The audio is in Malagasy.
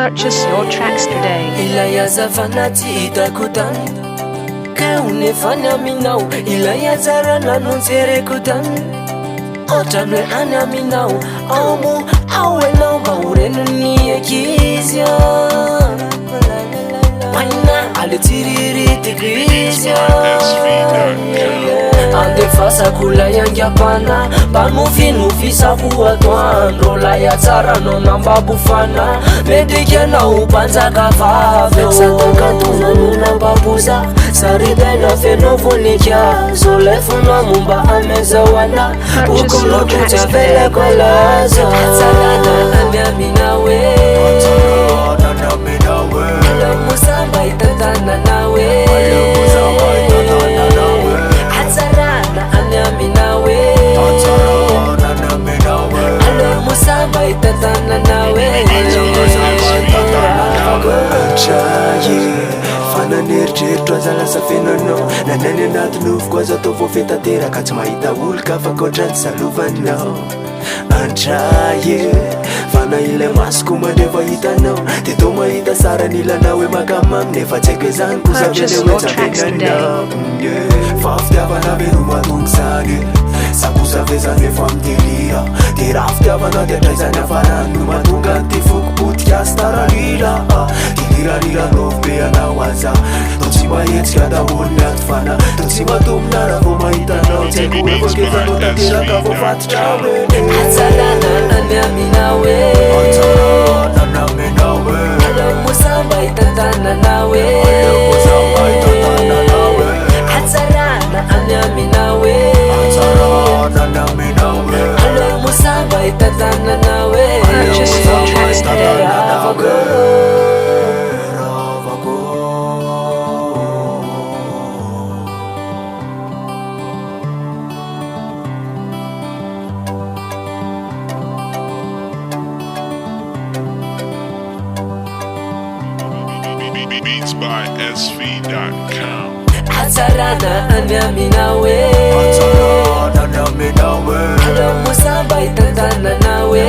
Purchase your tracks today. Ilaya zafanati itakutan Kaune fanya minau Ilaya zarana nunzere kutan Otamle ana minau Aumu awe lomba urenu niye kizya Wana alitiriri tigrizya Ande fasa kula yangya pana Pamufinu fisa kuwa tuandro La ya tsara no namba bufana Medike na upanza kafave Sataka tuna nuna babuza Saride na feno vunikia Zolefu na mumba ameza wana Ukolo kucha vele kwa lazo Atsarana amya minawe Ala musamba itatana nawe Atsarana amya minawe Ala musamba itatana nawe Fana neritreritra zala safenanao Nanany anaty nofo koa za tao voafetanteraka Tsy mahita olo ka fa koatrany salovanao Antraye Fana ilay masoko mandrefa hitanao De to mahita sara nilanao hoe makamamy Nefa tsy haiko hoe zany ko zavele hoe javenanao Fafitiavana ve no mahatongo zany Sakosa ve zany efa mitelira De raha fitiavana de atraizany afarany No mahatonga ty fokopotika sy tararira Tirarira novo be anao aza To tsy mahetsika daholo ato fana To tsy matomina raha vo mahitanao Tsy haiko hoe vokezanao tanteraka vo fatitra hoe Atsarana amya minawe Atsarana minawe Ala musamba itatana nawe Atsarana amya minawe Atsarana minawe Ala musamba itatana nawe Purchase your tracks today. Beats by SV.com. Atsarana amya minawe Atsarana minawe Ala musamba itatana nawe